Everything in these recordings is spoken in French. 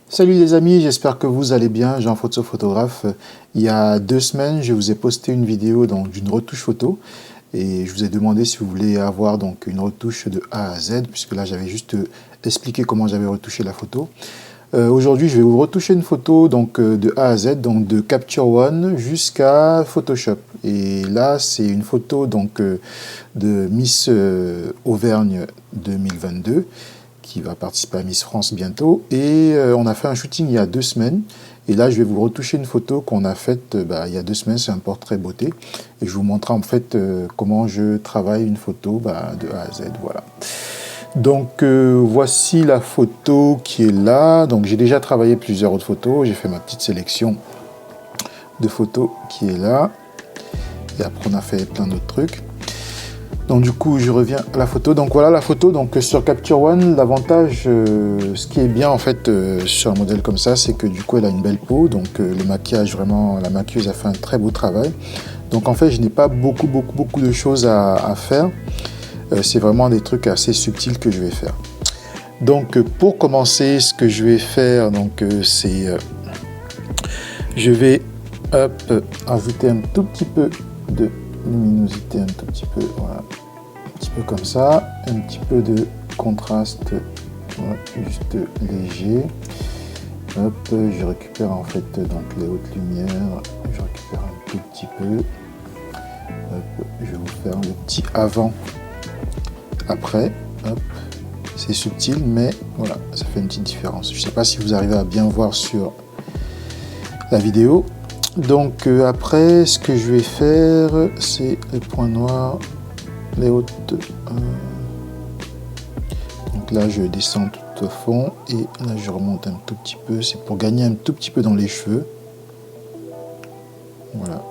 Salut les amis, j'espère que vous allez bien, Jean Photo Photographe. Il y a 2 semaines, je vous ai posté une vidéo d'une retouche photo et je vous ai demandé si vous voulez avoir donc une retouche de A à Z, puisque là j'avais juste expliqué comment j'avais retouché la photo. Aujourd'hui, je vais vous retoucher une photo de A à Z, donc de Capture One jusqu'à Photoshop. Et là, c'est une photo de Miss Auvergne 2022 qui va participer à Miss France bientôt. Et on a fait un shooting il y a 2 semaines. Et là, je vais vous retoucher une photo qu'on a faite il y a 2 semaines. C'est un portrait beauté. Et je vous montrer en fait comment je travaille une photo de A à Z. Voilà. Donc voici la photo qui est là. Donc j'ai déjà travaillé plusieurs autres photos. J'ai fait ma petite sélection de photos qui est là. Et après on a fait plein d'autres trucs. Donc du coup je reviens à la photo. Donc voilà la photo. Donc sur Capture One, l'avantage, ce qui est bien en fait sur un modèle comme ça, c'est que du coup elle a une belle peau. Donc le maquillage, vraiment, la maquilleuse a fait un très beau travail. Donc en fait je n'ai pas beaucoup de choses à faire. C'est vraiment des trucs assez subtils que je vais faire. Donc pour commencer, ce que je vais faire, c'est je vais ajouter un tout petit peu de luminosité, un tout petit peu, voilà, un petit peu comme ça, un petit peu de contraste, voilà, juste léger. Hop, je récupère en fait donc les hautes lumières, je récupère un tout petit peu. Hop, je vais vous faire le petit avant. Après, hop, c'est subtil, mais voilà, ça fait une petite différence. Je ne sais pas si vous arrivez à bien voir sur la vidéo. Donc après, ce que je vais faire, c'est les points noirs, les hautes. Donc là, je descends tout au fond et là, je remonte un tout petit peu. C'est pour gagner un tout petit peu dans les cheveux. Voilà.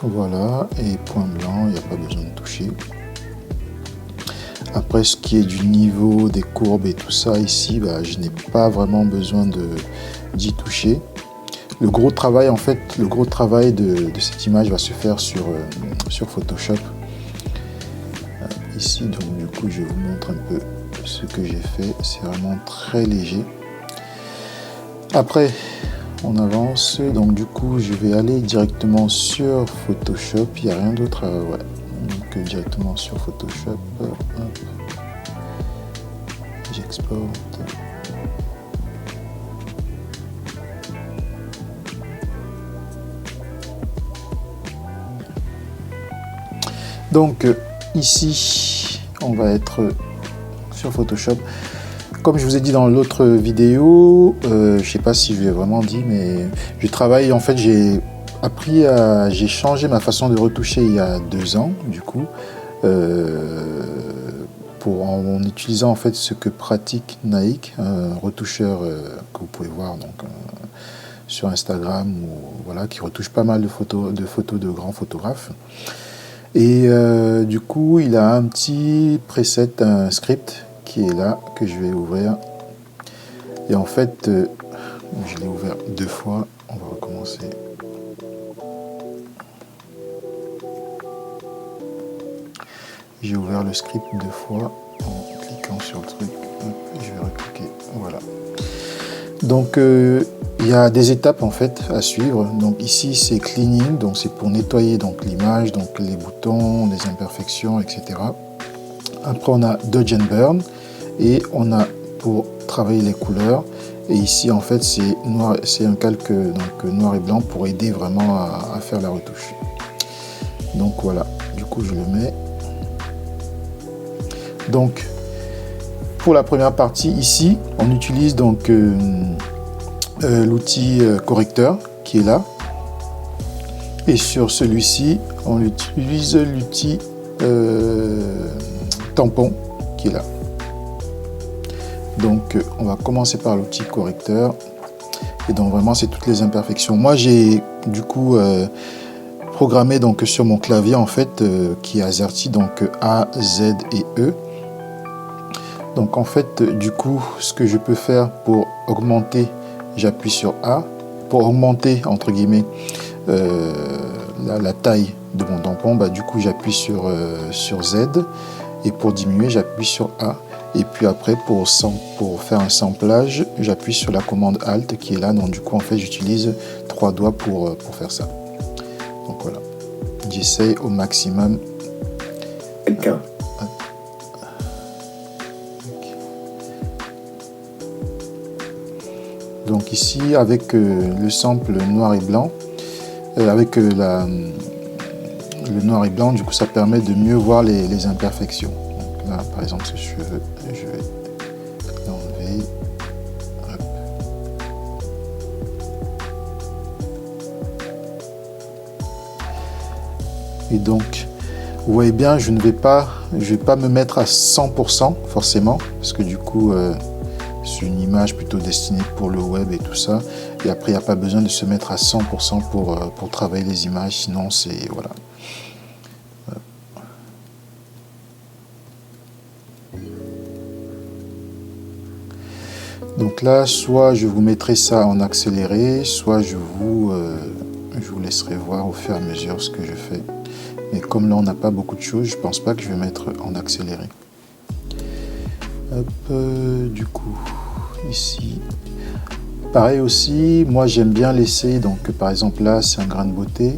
Voilà, et point blanc, il n'y a pas besoin de toucher. Après, ce qui est du niveau des courbes et tout ça, ici, je n'ai pas vraiment besoin d'y toucher. Le gros travail, en fait, de cette image va se faire sur Photoshop. Ici, donc du coup, je vous montre un peu ce que j'ai fait. C'est vraiment très léger. Après, on avance. Donc du coup, je vais aller directement sur Photoshop. Il n'y a rien d'autre à... Ouais. Donc directement sur Photoshop. J'exporte. Donc ici, on va être sur Photoshop. Comme je vous ai dit dans l'autre vidéo, je ne sais pas si je l'ai vraiment dit, mais je travaille, en fait, j'ai changé ma façon de retoucher il y a 2 ans, du coup, en utilisant en fait ce que pratique Naik, un retoucheur que vous pouvez voir sur Instagram, voilà, qui retouche pas mal de photos de grands photographes. Et du coup, il a un petit preset, un script qui est là, que je vais ouvrir. Et en fait, je l'ai ouvert 2 fois. On va recommencer. J'ai ouvert le script 2 fois en cliquant sur le truc. Je vais recliquer. Voilà. Donc, il y a des étapes en fait à suivre. Donc ici, c'est cleaning. Donc c'est pour nettoyer l'image, donc les boutons, les imperfections, etc. Après, on a Dodge and Burn. Et on a pour travailler les couleurs. Et ici, en fait, c'est un calque noir et blanc pour aider vraiment à faire la retouche. Donc voilà. Du coup, je le mets. Donc, pour la première partie, ici, on utilise l'outil correcteur qui est là. Et sur celui-ci, on utilise l'outil tampon qui est là. Donc, on va commencer par l'outil correcteur. Et donc, vraiment, c'est toutes les imperfections. Moi, j'ai du coup programmé sur mon clavier, en fait, qui est AZERTY, A, Z et E. Donc, en fait, du coup, ce que je peux faire pour augmenter, j'appuie sur A. Pour augmenter, entre guillemets, la taille de mon tampon, du coup, j'appuie sur Z. Et pour diminuer, j'appuie sur A. Et puis après, pour faire un samplage, j'appuie sur la commande Alt qui est là. Donc du coup, en fait, j'utilise 3 doigts pour faire ça. Donc voilà. J'essaye au maximum. Quelqu'un. Donc ici, avec le sample noir et blanc, avec le noir et blanc, du coup, ça permet de mieux voir les imperfections. Donc là, par exemple, ce cheveu, je vais l'enlever. Et donc, vous voyez bien, je ne vais pas me mettre à 100% forcément, parce que du coup, c'est une image plutôt destinée pour le web et tout ça. Et après, il n'y a pas besoin de se mettre à 100% pour travailler les images, sinon c'est... voilà. Donc là, soit je vous mettrai ça en accéléré, soit je vous laisserai voir au fur et à mesure ce que je fais. Mais comme là, on n'a pas beaucoup de choses, je pense pas que je vais mettre en accéléré. Hop, du coup, ici. Pareil aussi, moi j'aime bien laisser, donc par exemple là, c'est un grain de beauté.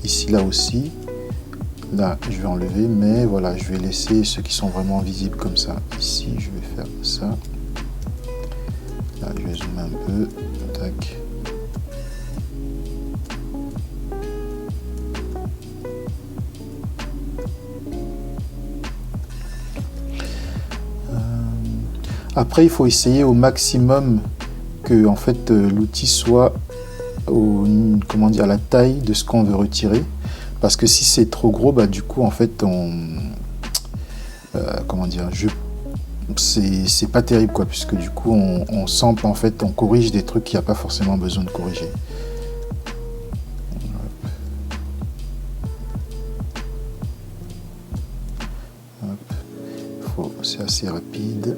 Ici, là aussi. Là, je vais enlever, mais voilà, je vais laisser ceux qui sont vraiment visibles comme ça. Ici, je vais faire ça. Là, je vais zoomer un peu. Tac. Après, il faut essayer au maximum que en fait, l'outil soit comment dire, la taille de ce qu'on veut retirer. Parce que si c'est trop gros, bah, du coup, en fait, comment dire, c'est pas terrible, quoi, puisque du coup, on sample, en fait, on corrige des trucs qu'il n'y a pas forcément besoin de corriger. C'est assez rapide.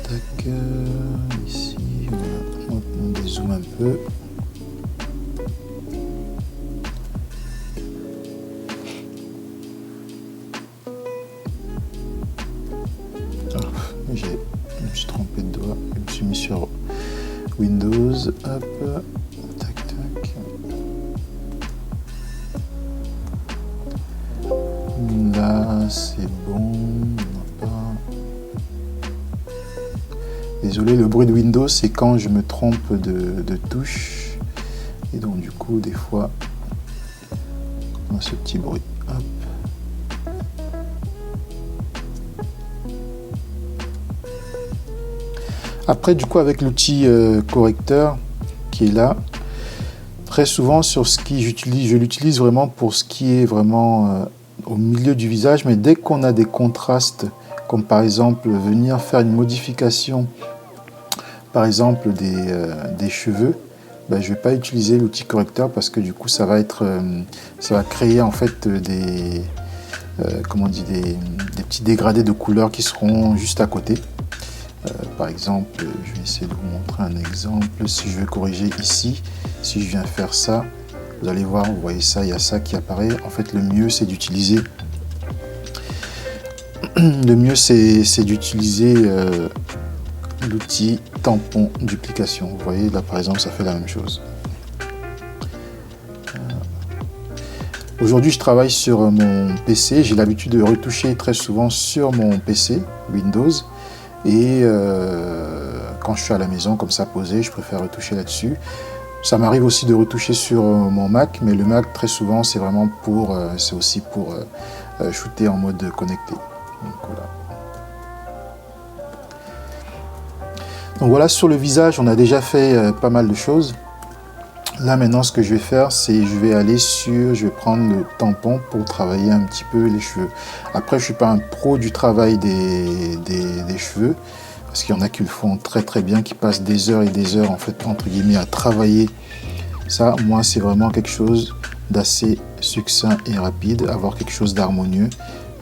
Tac, ici, on dézoome un peu. Je me suis trompé de doigt, je me suis mis sur Windows, hop, tac tac. Là c'est bon, on n'a pas. Désolé, le bruit de Windows c'est quand je me trompe de touche, et donc du coup des fois on a ce petit bruit. Hop. Après, du coup, avec l'outil correcteur qui est là, très souvent sur ce qui je l'utilise vraiment pour ce qui est vraiment au milieu du visage, mais dès qu'on a des contrastes, comme par exemple venir faire une modification, par exemple des cheveux, ben, je ne vais pas utiliser l'outil correcteur parce que du coup, ça va créer en fait comment on dit, des petits dégradés de couleurs qui seront juste à côté. Par exemple, je vais essayer de vous montrer un exemple. Si je veux corriger ici, si je viens faire ça, vous allez voir, vous voyez ça, il y a ça qui apparaît. En fait, le mieux, c'est d'utiliser l'outil tampon duplication. Vous voyez, là, par exemple, ça fait la même chose. Aujourd'hui, je travaille sur mon PC. J'ai l'habitude de retoucher très souvent sur mon PC Windows. Et quand je suis à la maison, comme ça, posé, je préfère retoucher là-dessus. Ça m'arrive aussi de retoucher sur mon Mac, mais le Mac, très souvent, c'est vraiment c'est aussi pour shooter en mode connecté. Donc voilà. Donc voilà, sur le visage, on a déjà fait pas mal de choses. Là, maintenant, ce que je vais faire, c'est je vais prendre le tampon pour travailler un petit peu les cheveux. Après, je suis pas un pro du travail des cheveux, parce qu'il y en a qui le font très très bien, qui passent des heures et des heures, en fait, entre guillemets, à travailler. Ça, moi, c'est vraiment quelque chose d'assez succinct et rapide, avoir quelque chose d'harmonieux.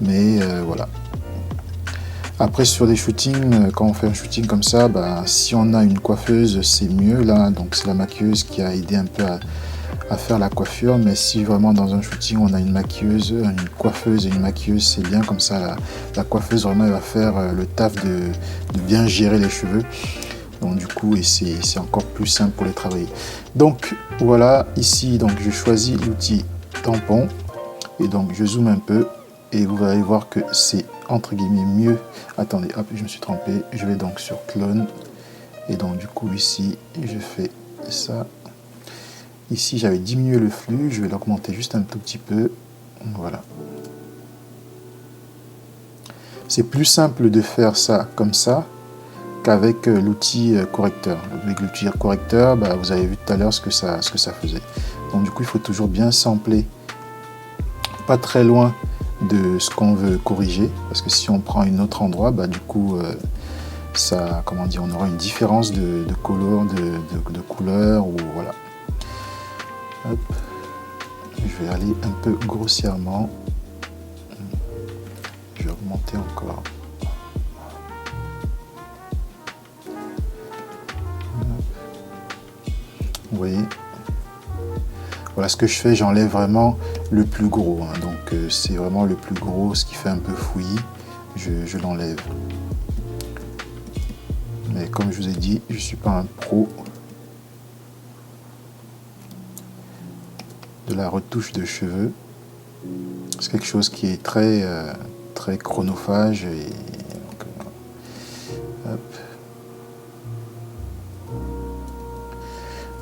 Mais voilà. Après, sur des shootings, quand on fait un shooting comme ça, bah, si on a une coiffeuse, c'est mieux. Là, donc c'est la maquilleuse qui a aidé un peu à faire la coiffure, mais si vraiment dans un shooting on a une maquilleuse, une coiffeuse et une maquilleuse, c'est bien comme ça. La coiffeuse vraiment elle va faire le taf de bien gérer les cheveux. Donc du coup, et c'est encore plus simple pour les travailler. Donc voilà, ici donc je choisis l'outil tampon et donc je zoome un peu et vous allez voir que c'est entre guillemets mieux. Attendez, hop, je me suis trompé. Je vais donc sur clone et donc du coup ici je fais ça. Ici j'avais diminué le flux, je vais l'augmenter juste un tout petit peu. Voilà. C'est plus simple de faire ça comme ça qu'avec l'outil correcteur. Avec l'outil correcteur, bah, vous avez vu tout à l'heure ce que ça faisait. Donc du coup, il faut toujours bien sampler, pas très loin de ce qu'on veut corriger, parce que si on prend un autre endroit, bah, du coup, ça, comment dire, on aura une différence de couleur, de couleur, ou voilà. Hop. Je vais aller un peu grossièrement. Je vais augmenter encore. Vous voyez, voilà ce que je fais, j'enlève vraiment le plus gros, hein. Donc c'est vraiment le plus gros, ce qui fait un peu fouillis, je l'enlève. Mais comme je vous ai dit, je ne suis pas un pro de la retouche de cheveux. C'est quelque chose qui est très, très chronophage. Et donc, hop.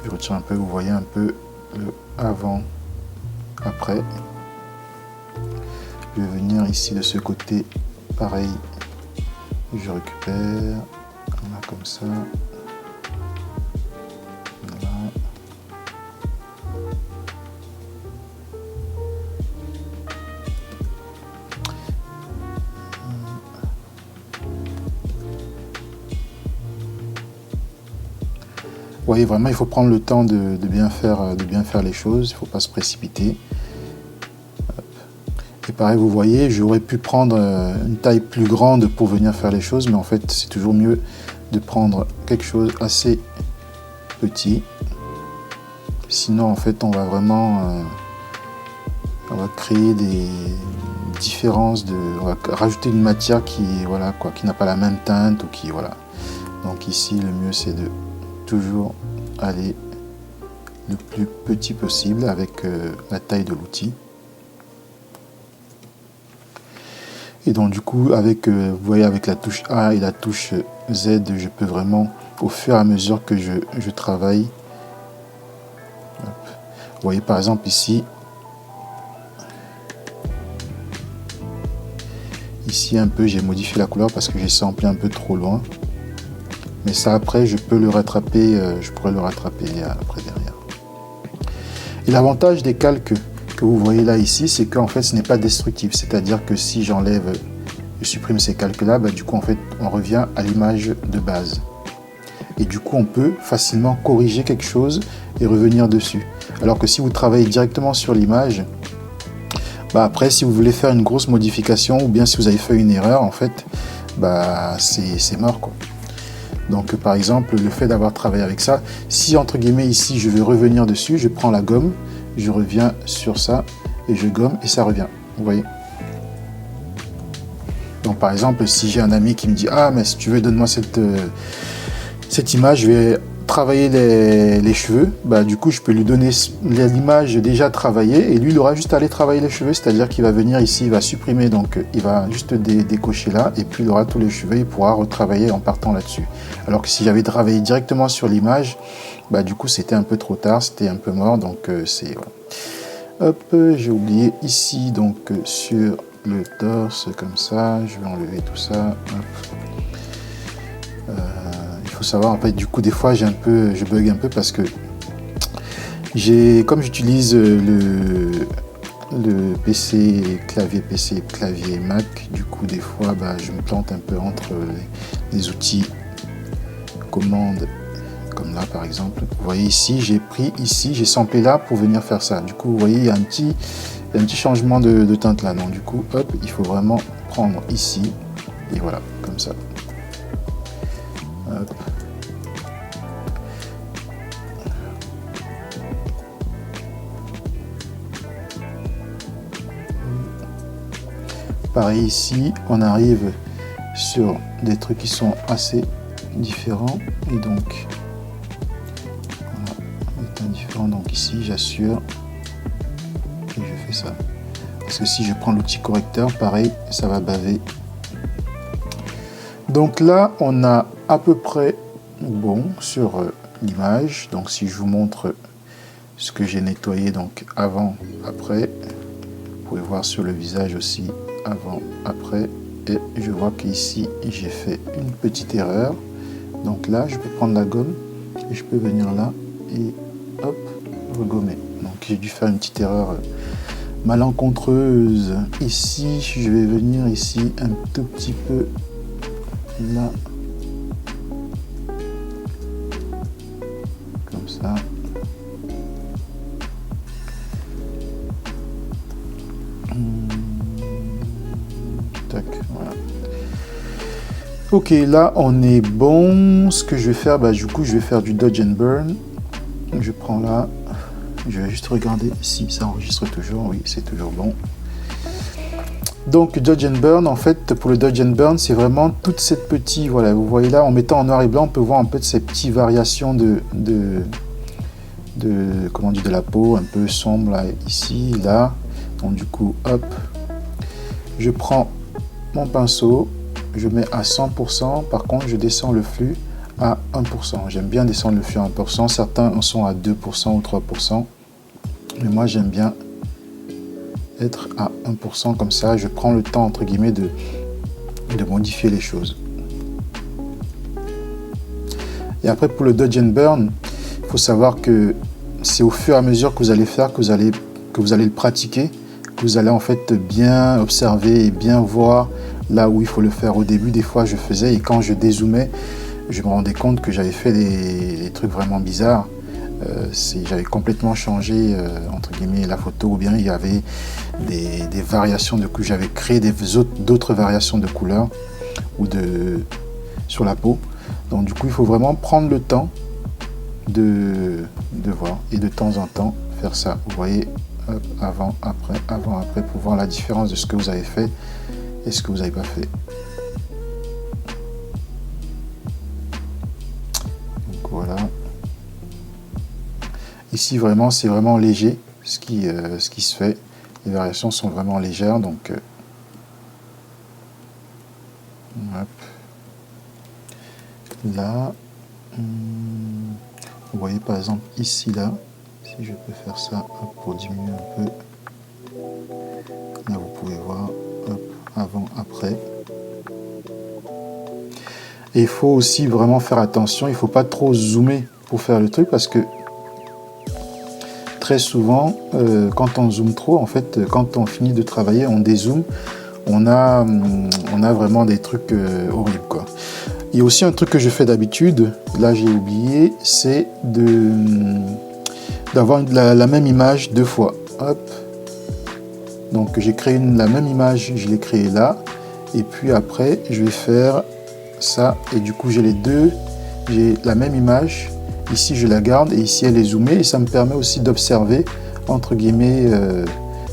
Je retire un peu, vous voyez un peu le avant, après. Je vais venir ici de ce côté, pareil, je récupère, voilà, comme ça. Voilà. Vous voyez, vraiment, il faut prendre le temps de bien faire les choses, il ne faut pas se précipiter. Et pareil, vous voyez, j'aurais pu prendre une taille plus grande pour venir faire les choses, mais en fait, c'est toujours mieux de prendre quelque chose assez petit. Sinon, en fait, on va vraiment on va créer des différences, on va rajouter une matière qui, voilà, quoi, qui n'a pas la même teinte ou qui, voilà. Donc ici, le mieux, c'est de toujours aller le plus petit possible avec la taille de l'outil. Et donc du coup, avec, vous voyez, avec la touche A et la touche Z, je peux vraiment, au fur et à mesure que je travaille, hop. Vous voyez par exemple ici un peu, j'ai modifié la couleur parce que j'ai samplé un peu trop loin. Mais ça après, je peux le rattraper, je pourrais le rattraper après derrière. Et l'avantage des calques que vous voyez là ici, c'est qu'en fait ce n'est pas destructif. C'est-à-dire que si j'enlève, je supprime ces calques là, bah, du coup en fait on revient à l'image de base. Et du coup on peut facilement corriger quelque chose et revenir dessus. Alors que si vous travaillez directement sur l'image, bah, après si vous voulez faire une grosse modification ou bien si vous avez fait une erreur, en fait, bah, c'est mort quoi. Donc par exemple, le fait d'avoir travaillé avec ça, si entre guillemets ici je veux revenir dessus, je prends la gomme, je reviens sur ça et je gomme et ça revient. Vous voyez? Donc par exemple, si j'ai un ami qui me dit « Ah mais si tu veux donne-moi cette image, je vais travailler les cheveux », bah du coup je peux lui donner l'image déjà travaillée et lui il aura juste à aller travailler les cheveux, c'est-à-dire qu'il va venir ici, il va supprimer, donc il va juste décocher là et puis il aura tous les cheveux, il pourra retravailler en partant là-dessus. Alors que si j'avais travaillé directement sur l'image, bah du coup c'était un peu trop tard, c'était un peu mort, donc c'est... Voilà. Hop, j'ai oublié ici, donc sur le torse, comme ça, je vais enlever tout ça. Il faut savoir, en fait, du coup, des fois, je bug un peu parce que comme j'utilise le clavier Mac, du coup, des fois, bah, je me plante un peu entre les outils commandes, comme là, par exemple. Vous voyez ici, j'ai samplé là pour venir faire ça. Du coup, vous voyez, il y a un petit changement de teinte là. Donc, du coup, hop, il faut vraiment prendre ici, et voilà, comme ça. Hop. pareil ici, on arrive sur des trucs qui sont assez différents. Et donc, voilà, différent. Donc ici, j'assure que je fais ça. Parce que si je prends l'outil correcteur, pareil, ça va baver. Donc là, on a à peu près bon sur l'image. Donc si je vous montre ce que j'ai nettoyé, donc avant, après, vous pouvez voir sur le visage aussi, avant, après. Et je vois qu'ici, j'ai fait une petite erreur. Donc là, je peux prendre la gomme et je peux venir là et hop, regommer. Donc j'ai dû faire une petite erreur malencontreuse. Ici, je vais venir ici un tout petit peu là. Comme ça. Tac, voilà. Ok, là on est bon. Ce que je vais faire, bah, du coup, je vais faire du dodge and burn. Je prends là. Je vais juste regarder si ça enregistre toujours. Oui, c'est toujours bon. Donc, dodge and burn, en fait, pour le dodge and burn, c'est vraiment toute cette petite, voilà, vous voyez là, en mettant en noir et blanc, on peut voir un peu de ces petites variations comment dire, de la peau, un peu sombre, là, ici, là. Donc, du coup, hop, je prends mon pinceau, je mets à 100%, par contre, je descends le flux à 1%. J'aime bien descendre le flux à 1%, certains en sont à 2% ou 3%, mais moi, j'aime bien être à 1%, comme ça je prends le temps entre guillemets de modifier les choses. Et après pour le dodge and burn, il faut savoir que c'est au fur et à mesure que vous allez faire, que vous allez le pratiquer, que vous allez en fait bien observer et bien voir là où il faut le faire. Au début, des fois je faisais, et quand je dézoomais, je me rendais compte que j'avais fait des trucs vraiment bizarres. J'avais complètement changé entre guillemets la photo, ou bien il y avait des variations de couleurs, j'avais créé d'autres variations de couleurs ou sur la peau. Donc du coup il faut vraiment prendre le temps de voir, et de temps en temps faire ça. Vous voyez, hop, avant après pour voir la différence de ce que vous avez fait et ce que vous n'avez pas fait. Donc voilà. Ici vraiment c'est vraiment léger ce qui se fait. Les variations sont vraiment légères, donc hop. Là, vous voyez par exemple ici là, si je peux faire ça hop, pour diminuer un peu. Là vous pouvez voir hop, avant après. Et il faut aussi vraiment faire attention, il ne faut pas trop zoomer pour faire le truc, parce que très souvent, quand on zoome trop, en fait, quand on finit de travailler, on dézoome, on a vraiment des trucs horribles, quoi. Il y a aussi un truc que je fais d'habitude, là j'ai oublié, c'est d'avoir la même image deux fois. Hop. Donc j'ai créé la même image, je l'ai créée là, et puis après je vais faire ça, et du coup j'ai les deux, j'ai la même image. Ici, je la garde, et ici, elle est zoomée, et ça me permet aussi d'observer, entre guillemets,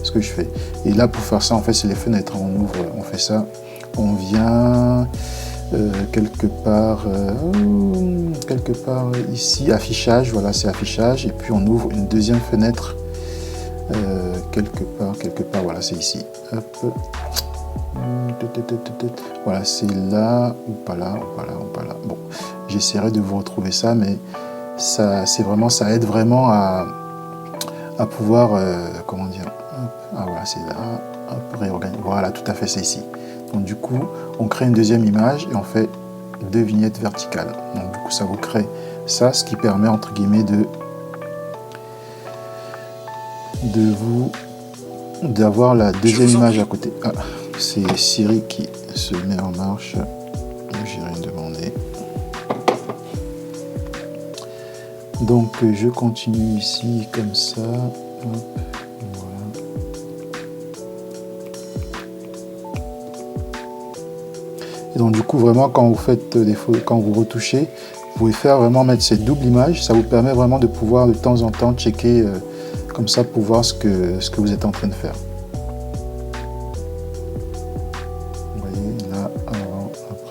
ce que je fais. Et là, pour faire ça, en fait, c'est les fenêtres. On ouvre, on fait ça. On vient quelque part ici, affichage, voilà, c'est affichage. Et puis, on ouvre une deuxième fenêtre quelque part, voilà, c'est ici. Hop. Voilà, c'est là, ou pas là, ou pas là, ou pas là. Bon, j'essaierai de vous retrouver ça, mais ça aide vraiment à pouvoir, comment dire, hop, ah voilà, c'est là, hop, réorganiser, voilà, tout à fait, c'est ici. Donc du coup, on crée une deuxième image et on fait deux vignettes verticales. Donc du coup, ça vous crée ça, ce qui permet, entre guillemets, d'avoir la deuxième image à côté. Ah, c'est Siri qui se met en marche, j'ai rien demandé. Donc je continue ici comme ça. Hop, voilà. Et donc du coup vraiment quand vous faites des photos, quand vous retouchez, vous pouvez faire vraiment mettre cette double image. Ça vous permet vraiment de pouvoir de temps en temps checker comme ça pour voir ce que vous êtes en train de faire.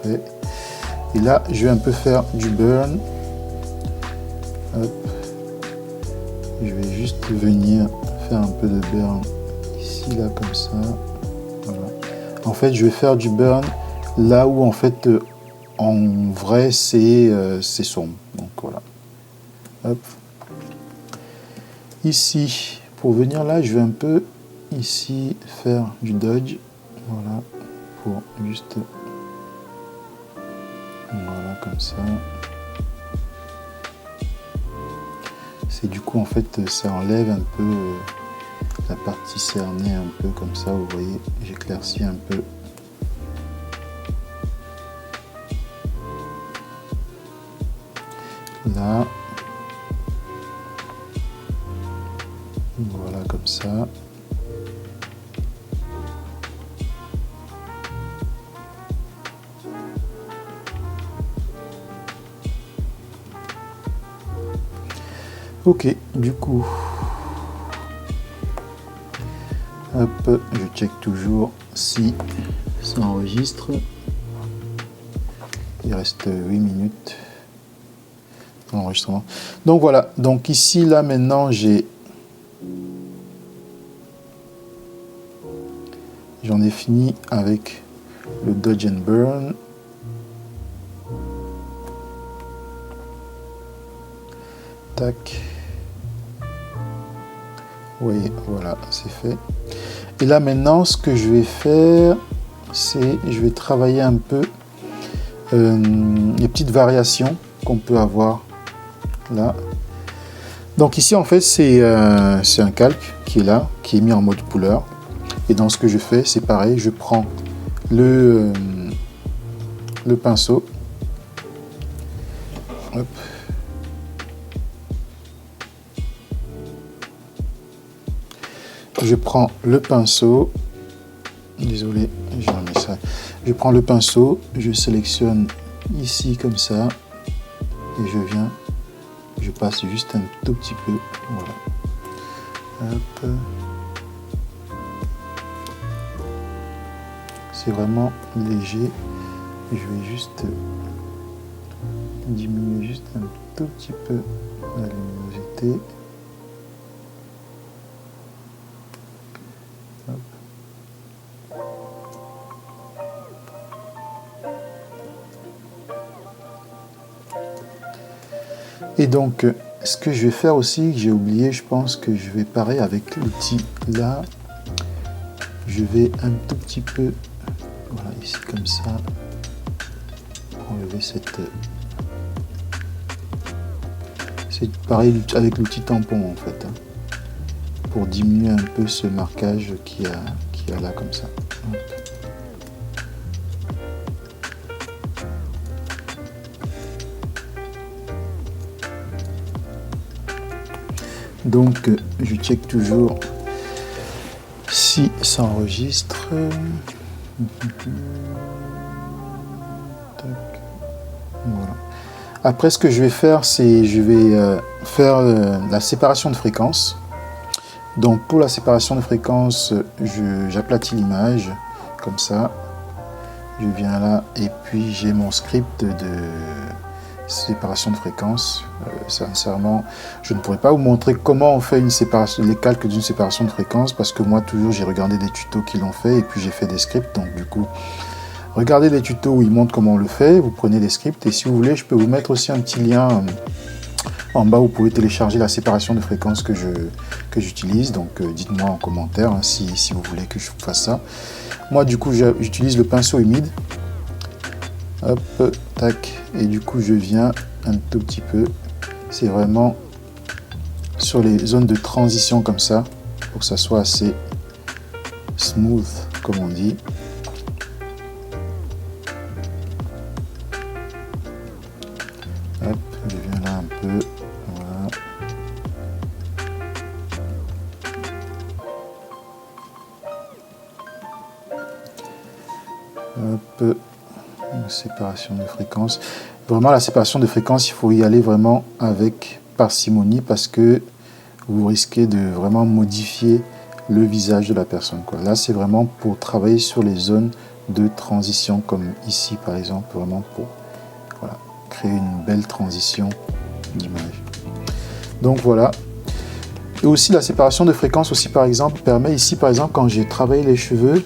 parfait. Et là, je vais un peu faire du burn. Hop. Je vais juste venir faire un peu de burn ici, là, comme ça. Voilà. En fait, je vais faire du burn là où, en fait, en vrai, c'est sombre. Donc, voilà. Hop. Ici, pour venir là, je vais un peu, ici, faire du dodge. Voilà. Pour juste... Voilà, comme ça. C'est du coup, en fait, ça enlève un peu la partie cernée, un peu comme ça, vous voyez, j'éclaircis un peu. Là. Voilà, comme ça. Ok, du coup, hop, je check toujours si ça enregistre. Il reste 8 minutes dans l'enregistrement. Donc voilà, donc ici, là, maintenant, j'en ai fini avec le Dodge and Burn. Tac. Oui, voilà, c'est fait. Et là maintenant, ce que je vais faire, c'est je vais travailler un peu les petites variations qu'on peut avoir là. Donc ici, en fait, c'est un calque qui est là, qui est mis en mode couleur. Et donc, ce que je fais, c'est pareil, je prends le pinceau. Hop. Je prends le pinceau, désolé, j'ai remis ça. Je prends le pinceau, je sélectionne ici comme ça, et je viens, je passe juste un tout petit peu, voilà. Hop. C'est vraiment léger, je vais juste diminuer juste un tout petit peu la luminosité. Et donc, ce que je vais faire aussi, que j'ai oublié, je pense que je vais pareil avec l'outil là. Je vais un tout petit peu, voilà, ici comme ça, enlever cette... C'est pareil avec l'outil tampon en fait, hein, pour diminuer un peu ce marquage qu'il y a là comme ça. Donc, je check toujours si ça enregistre. Voilà. Après, ce que je vais faire, c'est je vais faire la séparation de fréquences. Donc, pour la séparation de fréquences, j'aplatis l'image comme ça. Je viens là et puis j'ai mon script de séparation de fréquences. Sincèrement, je ne pourrais pas vous montrer comment on fait une séparation, les calques d'une séparation de fréquences, parce que moi toujours j'ai regardé des tutos qui l'ont fait et puis j'ai fait des scripts. Donc du coup, regardez les tutos où ils montrent comment on le fait, vous prenez les scripts et si vous voulez, je peux vous mettre aussi un petit lien en bas où vous pouvez télécharger la séparation de fréquences que j'utilise. Donc dites-moi en commentaire hein, si vous voulez que je fasse ça. Moi du coup, j'utilise le pinceau humide. Hop, tac, et du coup je viens un tout petit peu, c'est vraiment sur les zones de transition comme ça, pour que ça soit assez smooth, comme on dit. Hop, je viens là un peu, voilà. Hop. Séparation de fréquences. Vraiment, la séparation de fréquences, il faut y aller vraiment avec parcimonie parce que vous risquez de vraiment modifier le visage de la personne, quoi. Là, c'est vraiment pour travailler sur les zones de transition, comme ici par exemple, vraiment pour voilà, créer une belle transition d'image. Donc voilà. Et aussi la séparation de fréquences aussi par exemple permet ici par exemple quand j'ai travaillé les cheveux,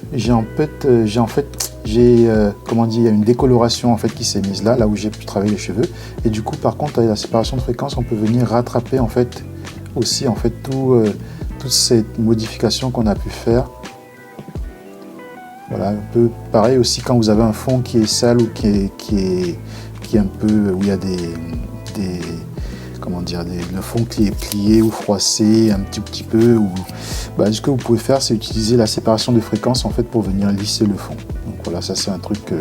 comment dire, il y a une décoloration en fait qui s'est mise là où j'ai pu travailler les cheveux, et du coup par contre avec la séparation de fréquences on peut venir rattraper en fait aussi en fait toutes ces modifications qu'on a pu faire. Voilà, un peu pareil aussi quand vous avez un fond qui est sale ou qui est un peu, où il y a comment dire, le fond qui est plié ou froissé un petit peu, ou ce que vous pouvez faire c'est utiliser la séparation de fréquences en fait pour venir lisser le fond. Donc voilà, ça c'est un truc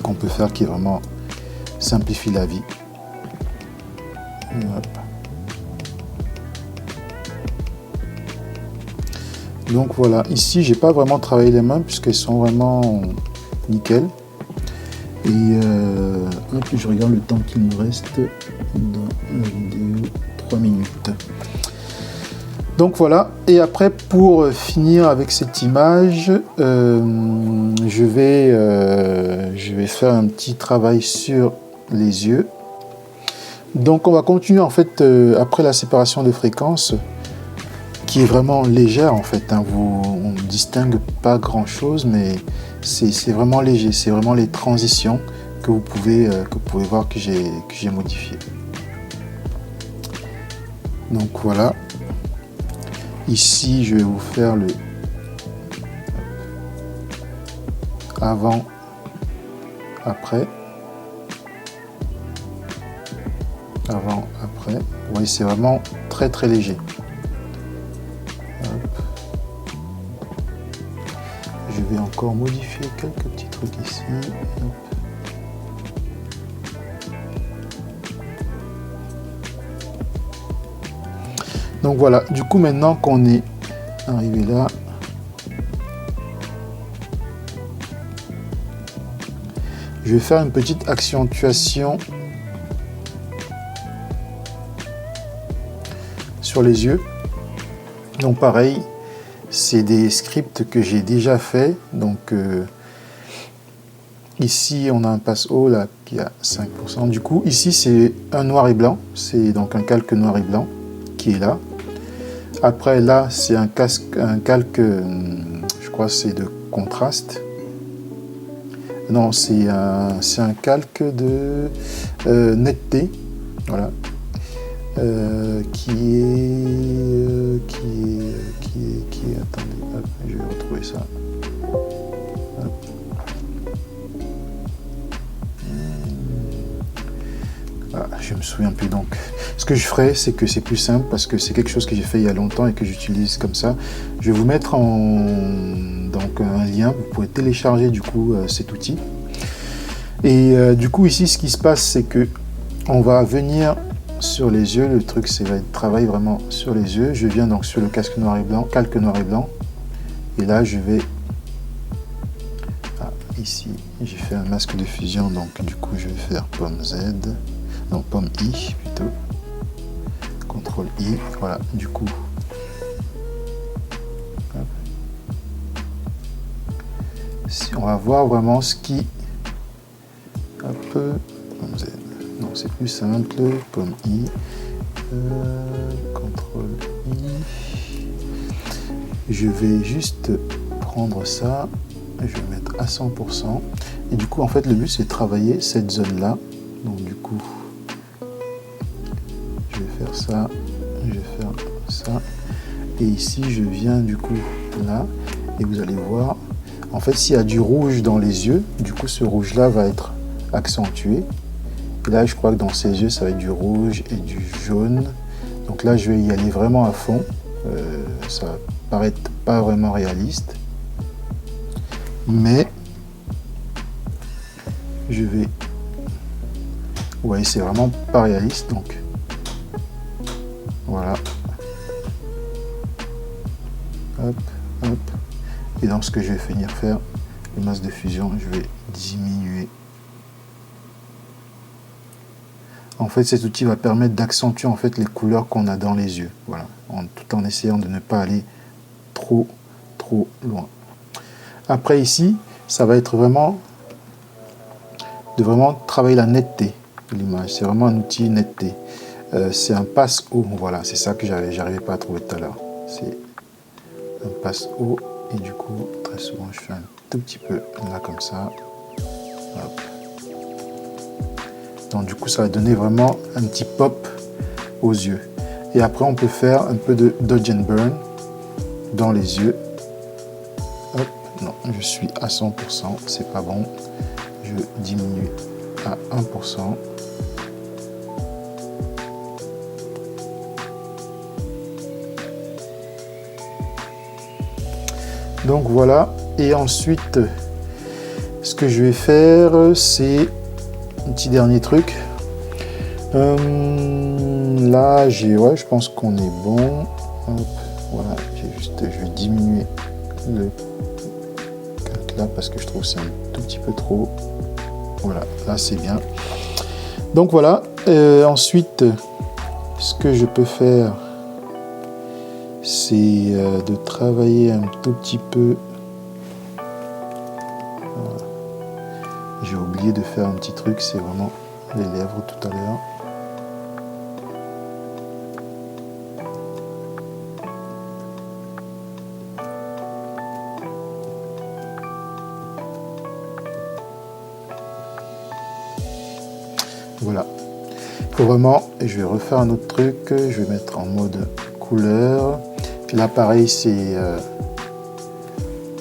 qu'on peut faire qui vraiment simplifie la vie. Hop. Donc voilà, ici j'ai pas vraiment travaillé les mains puisqu'elles sont vraiment nickel. Et hop, je regarde le temps qu'il nous reste dans la vidéo, 3 minutes. Donc voilà, et après pour finir avec cette image, je vais faire un petit travail sur les yeux. Donc on va continuer en fait après la séparation de fréquences, qui est vraiment légère en fait, hein. On ne distingue pas grand chose, mais c'est vraiment léger, c'est vraiment les transitions que vous pouvez voir que j'ai modifiées. Donc voilà, ici je vais vous faire le avant, après, avant, après. Vous voyez, c'est vraiment très très léger. Je vais encore modifier quelques petits trucs ici. Hop. Donc voilà, du coup maintenant qu'on est arrivé là, je vais faire une petite accentuation sur les yeux. Donc pareil, c'est des scripts que j'ai déjà fait. Donc ici on a un passe haut là qui a 5%. Du coup ici c'est un noir et blanc, c'est donc un calque noir et blanc qui est là. Après là c'est un calque, je crois c'est de contraste. Non, c'est un calque de netteté, voilà, qui est, attendez, hop, je vais retrouver ça. Hop. Ah, je me souviens plus. Donc ce que je ferai, c'est que c'est plus simple parce que c'est quelque chose que j'ai fait il y a longtemps et que j'utilise comme ça. Je vais vous mettre donc un lien, vous pouvez télécharger du coup cet outil. Et du coup ici ce qui se passe, c'est que on va venir sur les yeux. Le truc c'est être travail vraiment sur les yeux. Je viens donc sur le calque noir et blanc, et là je vais ici j'ai fait un masque de fusion, donc du coup je vais faire pomme Z, non pomme I plutôt, CTRL I, voilà, du coup si on va voir vraiment ce qui pomme Z, non c'est plus simple, pomme I, CTRL I, je vais juste prendre ça, je vais mettre à 100%, et du coup en fait le but c'est de travailler cette zone là. Donc du coup je vais faire ça, je vais faire ça, et ici je viens du coup là, et vous allez voir en fait s'il y a du rouge dans les yeux, du coup ce rouge là va être accentué, et là je crois que dans ses yeux ça va être du rouge et du jaune. Donc là je vais y aller vraiment à fond, ça va paraître pas vraiment réaliste, mais je vais, vous voyez c'est vraiment pas réaliste, donc voilà, hop hop, et donc ce que je vais venir faire, le masque de fusion, je vais diminuer. En fait cet outil va permettre d'accentuer en fait les couleurs qu'on a dans les yeux, voilà, tout en essayant de ne pas aller trop loin. Après ici, ça va être vraiment de vraiment travailler la netteté de l'image. C'est vraiment un outil netteté. C'est un passe-haut, voilà, c'est ça que j'arrivais pas à trouver tout à l'heure. C'est un passe-haut et du coup, très souvent, je fais un tout petit peu là comme ça. Hop. Donc du coup, ça va donner vraiment un petit pop aux yeux. Et après, on peut faire un peu de dodge and burn dans les yeux. Hop, non, je suis à 100%, c'est pas bon. Je diminue à 1%. Donc voilà, et ensuite, ce que je vais faire, c'est un petit dernier truc. Là, ouais, je pense qu'on est bon. Hop, voilà, je vais diminuer le calque là parce que je trouve que c'est un tout petit peu trop. Voilà, là c'est bien. Donc voilà, ensuite, ce que je peux faire, c'est de travailler un tout petit peu. Voilà. J'ai oublié de faire un petit truc, c'est vraiment les lèvres tout à l'heure. Voilà. Il faut vraiment, je vais refaire un autre truc, je vais mettre en mode couleur. Là pareil, c'est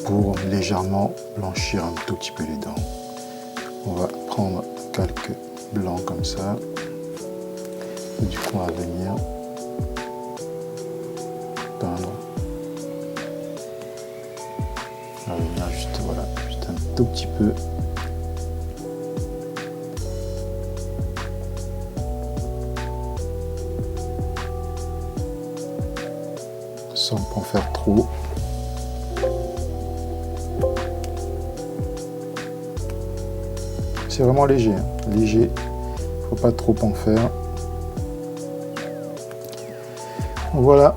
pour légèrement blanchir un tout petit peu les dents. On va prendre quelques blancs comme ça. Et du coup, on va venir peindre. On va venir juste, voilà, juste un tout petit peu. Sans en faire trop. C'est vraiment léger, hein. Léger, faut pas trop en faire. Voilà.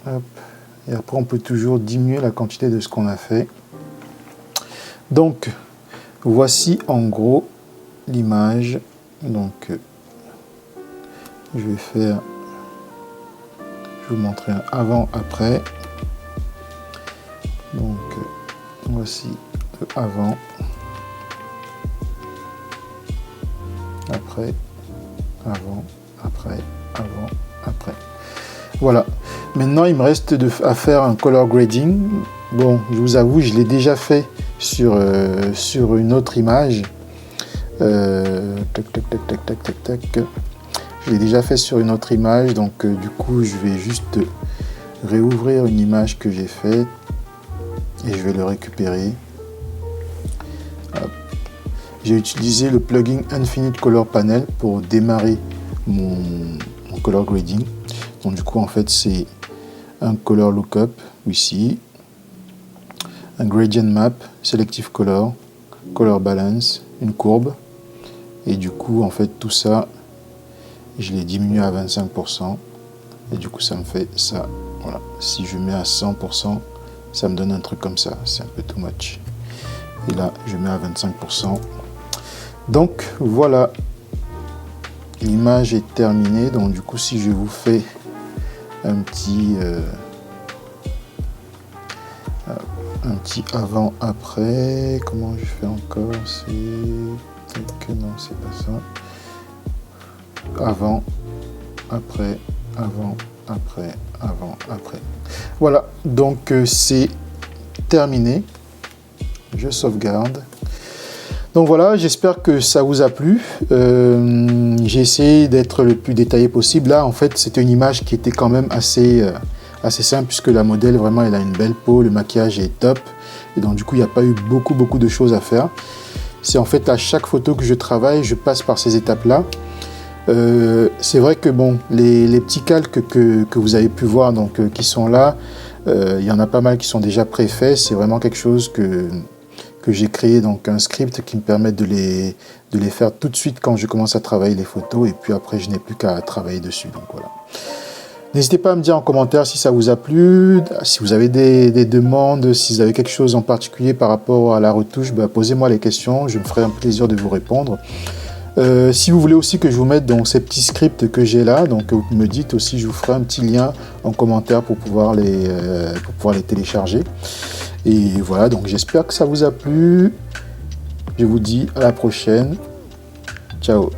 Hop. Et après on peut toujours diminuer la quantité de ce qu'on a fait. Donc voici en gros l'image. Donc je vais faire, je vais vous montrer un avant-après. Donc voici le avant, après, avant, après, avant, après. Voilà. Maintenant, il me reste à faire un color grading. Bon, je vous avoue, je l'ai déjà fait sur une autre image. Tac, tac, tac, tac, tac, tac, tac. Je l'ai déjà fait sur une autre image, donc du coup, je vais juste réouvrir une image que j'ai faite et je vais le récupérer. J'ai utilisé le plugin Infinite Color Panel pour démarrer mon color grading. Donc du coup, en fait, c'est un color lookup ici, un gradient map, selective color, color balance, une courbe. Et du coup, en fait, tout ça, je l'ai diminué à 25%. Et du coup, ça me fait ça. Voilà. Si je mets à 100%, ça me donne un truc comme ça. C'est un peu too much. Et là, je mets à 25%. Donc, voilà. L'image est terminée. Donc, du coup, si je vous fais un petit avant-après, comment je fais encore? C'est... Non, c'est pas ça. Avant, après, avant, après, avant, après. Voilà, donc c'est terminé. Je sauvegarde. Donc voilà, j'espère que ça vous a plu. J'ai essayé d'être le plus détaillé possible. Là, en fait, c'était une image qui était quand même assez simple, puisque la modèle, vraiment, elle a une belle peau, le maquillage est top. Et donc, du coup, il n'y a pas eu beaucoup de choses à faire. C'est en fait à chaque photo que je travaille, je passe par ces étapes-là. C'est vrai que bon, les petits calques que vous avez pu voir, donc qui sont là, il y en a pas mal qui sont déjà préfaits. C'est vraiment quelque chose que j'ai créé, donc un script qui me permet de les faire tout de suite quand je commence à travailler les photos, et puis après je n'ai plus qu'à travailler dessus. Donc voilà. N'hésitez pas à me dire en commentaire si ça vous a plu, si vous avez des demandes, si vous avez quelque chose en particulier par rapport à la retouche, posez-moi les questions, je me ferai un plaisir de vous répondre. Si vous voulez aussi que je vous mette dans ces petits scripts que j'ai là, donc vous me dites aussi, je vous ferai un petit lien en commentaire pour pouvoir les télécharger. Et voilà, donc j'espère que ça vous a plu. Je vous dis à la prochaine. Ciao.